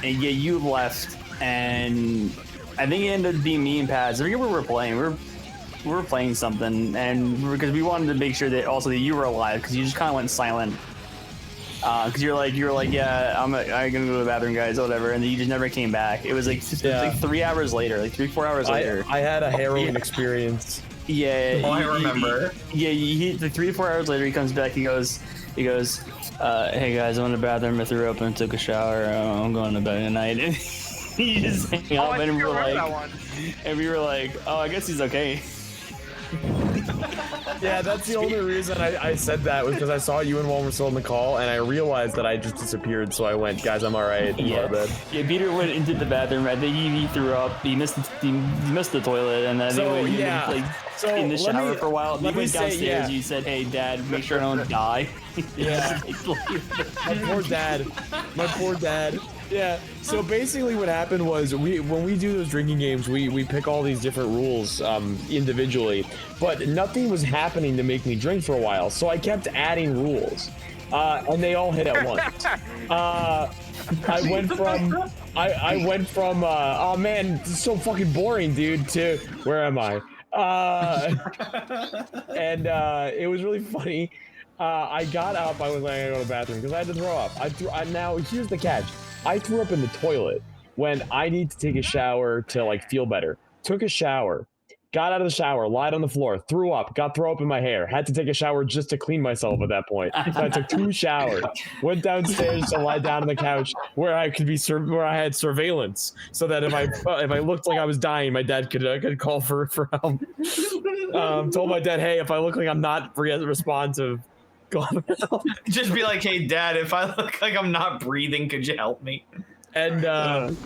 And yeah, you left, and I think it ended up being me and Paz. I forget what we were playing. We were playing something, and because we wanted to make sure that also that you were alive, because you just kind of went silent. Because you're like, yeah, I'm gonna go to the bathroom, guys, or whatever, and then you just never came back. It was like, it was like 3 hours later, like 3-4 hours later. I had a harrowing experience. Yeah, I remember. Like 3 to 4 hours later, he comes back. He goes, hey guys, I went to the bathroom. I threw up and took a shower. I'm going to bed tonight. And he just hang up, and we were like, oh, I guess he's okay. Yeah, that's the only reason I said that was because I saw you and Juan were still in the call, and I realized that I just disappeared. So I went, guys, I'm all right. I'm out of bed. Yeah, Peter went into the bathroom. I think he threw up. He missed the toilet, and then So in the shower for a while. He let me went say, downstairs. yeah. You said, "Hey, Dad, make sure I don't die." Yeah. My poor dad. Yeah. So basically, what happened was when we do those drinking games, we pick all these different rules individually, but nothing was happening to make me drink for a while. So I kept adding rules, and they all hit at once. I went from oh man, this is so fucking boring, dude, to where am I? And it was really funny. I got up. I was like, I gotta go to the bathroom because I had to throw up. Now here's the catch. I threw up in the toilet when I need to take a shower to like feel better. Took a shower, got out of the shower, lied on the floor, threw up, got throw up in my hair. Had to take a shower just to clean myself at that point. So I took 2 showers. Went downstairs to lie down on the couch where I could be where I had surveillance, so that if I looked like I was dying, my dad could call for help. Told my dad, hey, if I look like I'm not responsive, Just be like, hey, Dad, if I look like I'm not breathing, could you help me? And then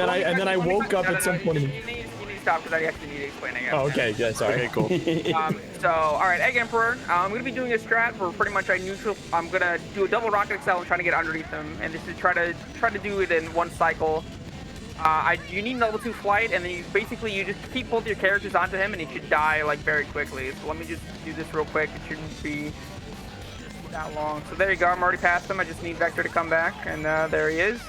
I woke up at some point. You need to stop because I actually need to explain it. Oh, okay. Yeah, sorry. Okay, cool. So, all right, Egg Emperor. I'm gonna be doing a strat where pretty much I neutral. I'm gonna do a double rocket excel and try to get underneath them, and this is try to do it in one cycle. You need level 2 flight, and then you just keep both your characters onto him, and he should die like very quickly. So let me just do this real quick. It shouldn't be that long. So there you go. I'm already past him. I just need Vector to come back, and there he is.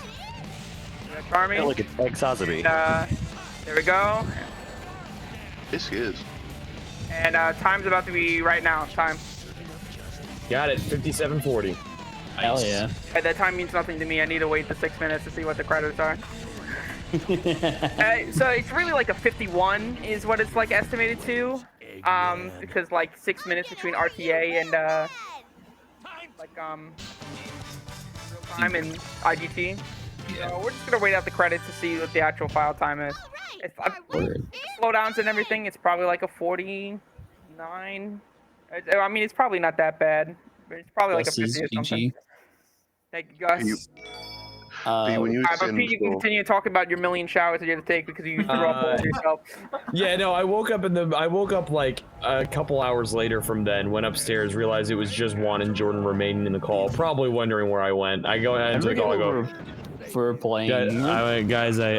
Charming. Yeah, look at Exosity. There we go. This is. And time's about to be right now. Time. Got it. 57:40. Hell yeah. That time means nothing to me. I need to wait the 6 minutes to see what the credits are. So it's really like a 51 is what it's like estimated to. Because like 6 minutes between RTA and like real time and IGT. So we're just gonna wait out the credits to see what the actual file time is. If slowdowns and everything, it's probably like a 49. I mean, it's probably not that bad. But it's probably like a 50 or something. Thank you, Gus. When you But Pete, you can continue talking about your million showers that you had to take because you threw up all over yourself. Yeah, no, I woke up like a couple hours later from then, went upstairs, realized it was just Juan and Jordan remaining in the call, probably wondering where I went. I go ahead and take all. I go. For playing. Guys, I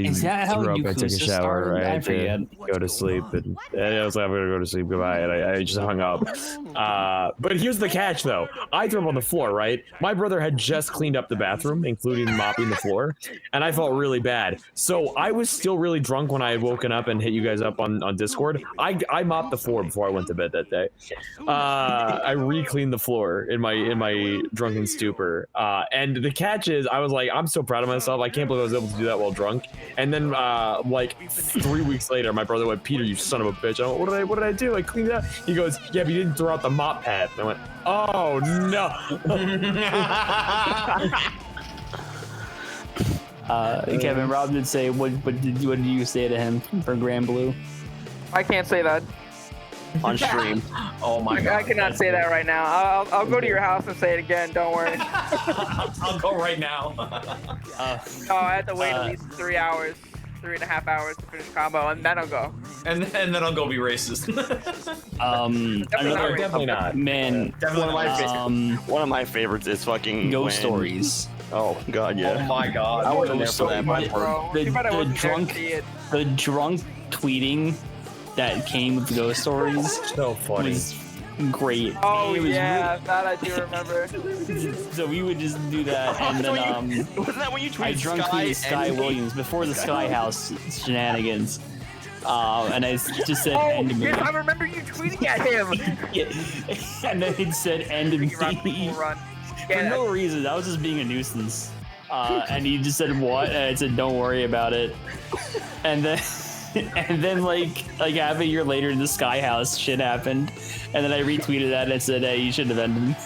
Is that how threw up. I took a Yakuza shower. started? I I had to forget. go to sleep, and I was like, I'm gonna go to sleep. Goodbye, and I just hung up. But here's the catch, though. I threw up on the floor, right? My brother had just cleaned up the bathroom, including mopping the floor, and I felt really bad. So I was still really drunk when I had woken up and hit you guys up on Discord. I mopped the floor before I went to bed that day. I re-cleaned the floor in my drunken stupor. And the catch is, I was like, I'm so proud of myself. I can't believe I was able to do that while drunk. And then like 3 weeks later, my brother went, Peter, you son of a bitch. I went, what did I do? I cleaned it up. He goes, yeah, but you didn't throw out the mop pad. And I went, oh no. Kevin, Rob did say, what did you say to him for Grand Blue? I can't say that. On stream. Oh my god. I cannot say that right now. I'll go to your house and say it again. Don't worry. I'll go right now. No, I have to wait at least 3 hours, 3.5 hours to finish combo, and then I'll go. and then I'll go be racist. Definitely Definitely not. Man, One of my favorites is fucking Ghost when- Stories. Oh god, Oh yeah. my god. I wasn't there for that. Much, But bro. The- Too bad I the wasn't there to drunk- see it. The drunk tweeting that came with Ghost Stories So funny. was great. Oh It was yeah, that I do remember. So we would just do that, and then wasn't that when you tweeted I drunk tweeted Sky and- Williams before the Sky House shenanigans, and I just said Oh, end yes, I me. remember you tweeting at him. Yeah. And then it said end Run, me run. for Yeah, no reason. I was just being a nuisance. And he just said what? And I said don't worry about it. And then and then like half a year later, the Sky House shit happened, and then I retweeted that and said, hey, you shouldn't have ended me.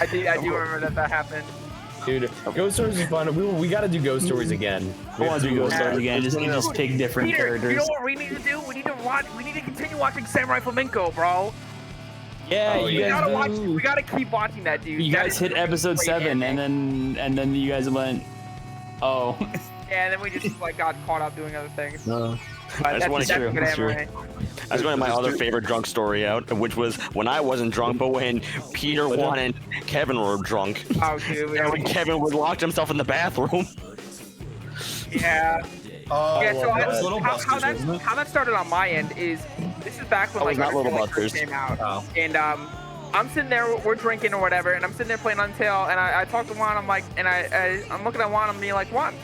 I do remember that happened. Dude, Ghost Stories is fun. We got to do Ghost Stories again. I want to do Ghost Stories again. Yeah. Just pick different Peter, characters. you know what we need to do? We need to continue watching Samurai Flamenco, bro. Yeah, Oh, you yeah. guys do. We gotta keep watching that, dude. You That guys is hit a episode great 7, anime. and then you guys went, oh. Yeah, and then we just like got caught up doing other things. No. But I just wanna that's hear- a good that's true. anime. I was going to my other favorite drunk story out, which was when I wasn't drunk, but when Peter, Juan, and Kevin were drunk. Oh, dude. And when Kevin would locked himself in the bathroom. Yeah. Oh, Yeah, so that was Little how Busters, wasn't it? that started on my end is this is back when Oh, like it's not Little Undertale, like, first Busters. came out, Oh. and I'm sitting there, we're drinking or whatever, and I'm sitting there playing Undertale, and I talk to Juan, I'm like, and I'm looking at Juan, I'm being like, Juan,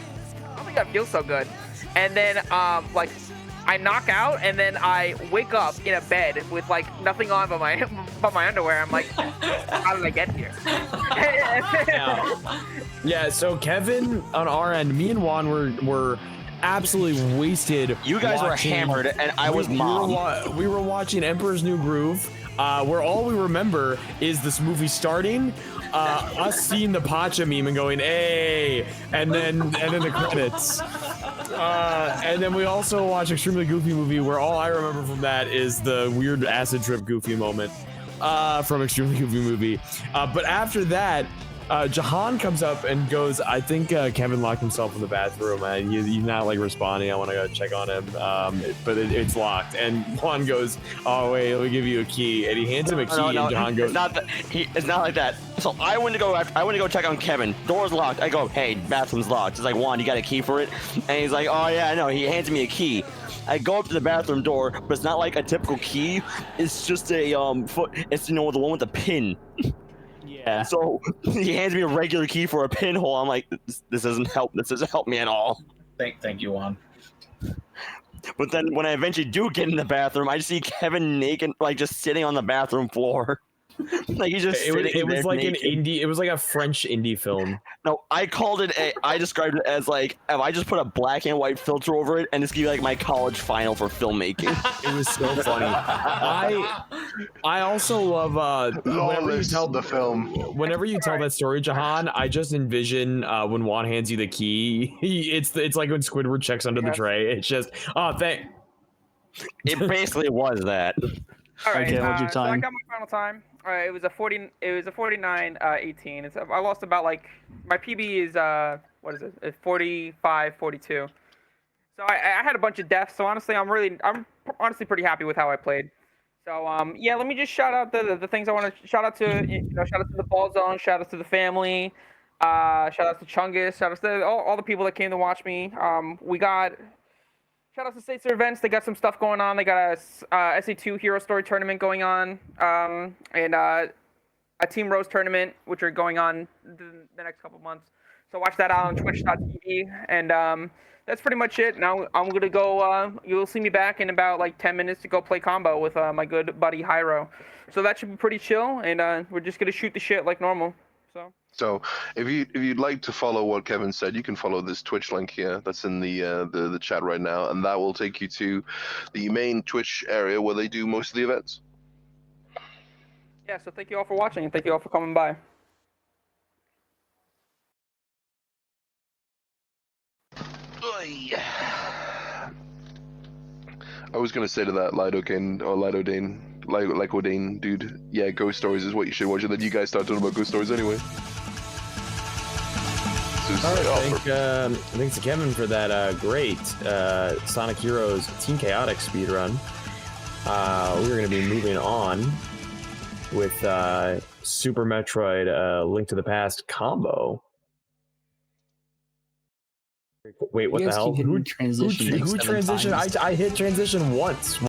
I don't think that feels so good, and then like I knock out, and then I wake up in a bed with like nothing on but my underwear. I'm like, how did I get here? Yeah, so Kevin on our end, me and Juan were absolutely wasted. You guys were watching- hammered, and I was mom. We were watching Emperor's New Groove, where all we remember is this movie starting, us seeing the Pacha meme and going, "Hey," and then the credits. And then we also watch Extremely Goofy Movie, where all I remember from that is the weird acid trip Goofy moment from Extremely Goofy Movie. But after that, Jahan comes up and goes, I think Kevin locked himself in the bathroom and he's not like responding. I want to go check on him, but it's locked. And Juan goes, oh wait, let me give you a key. And he hands him a key, and Jahan goes, It's not like that. So I went to go check on Kevin. Door's locked. I go, hey, bathroom's locked. It's like, Juan, you got a key for it? And he's like, oh yeah, I know. He hands me a key. I go up to the bathroom door, but it's not like a typical key. It's just a it's the one with the pin. Yeah. So he hands me a regular key for a pinhole. I'm like, this doesn't help. This doesn't help me at all. Thank you, Juan. But then when I eventually do get in the bathroom, I just see Kevin naked, like just sitting on the bathroom floor. Like he's just sitting it was there like naked. an indie. It was like a French indie film. No, I described it as like, if I just put a black and white filter over it, and it's gonna be like my college final for filmmaking. It was so funny. I also love whenever you tell the film. Whenever you tell that story, Jahan, I just envision when Juan hands you the key. It's like when Squidward checks under the tray. It's just It basically was that. All right, Okay, what's your so I time? got my final time. All right, it was a 49:18. I lost about like my PB is what is it? It's 45:42. So I had a bunch of deaths. So honestly, I'm honestly pretty happy with how I played. So yeah, let me just shout out the things I want to shout out to. Shout out to the Ball Zone. Shout out to the family. Shout out to Chungus. Shout out to all the people that came to watch me. We got. Shout out to States of Events. They got some stuff going on. They got a SE2 Hero Story tournament going on, and a Team Rose tournament, which are going on the next couple months. So watch that out on Twitch.tv. And that's pretty much it. Now I'm gonna go. You'll see me back in about like 10 minutes to go play combo with my good buddy Hyro. So that should be pretty chill. And we're just gonna shoot the shit like normal. So if you'd like to follow what Kevin said, you can follow this Twitch link here. That's in the chat right now, and that will take you to the main Twitch area where they do most of the events. Yeah. So thank you all for watching, and thank you all for coming by. Oy. was gonna say to that Lidocane or Lycodane dude, yeah, Ghost Stories is what you should watch, and then you guys start talking about Ghost Stories anyway. So it's All right, like, oh, thanks to Kevin for that great Sonic Heroes Team Chaotic speedrun. We're going to be moving on with Super Metroid Link to the Past combo. Wait, what You the guys hell? keep hitting Who transition like 7 transitioned? times. I hit transition once.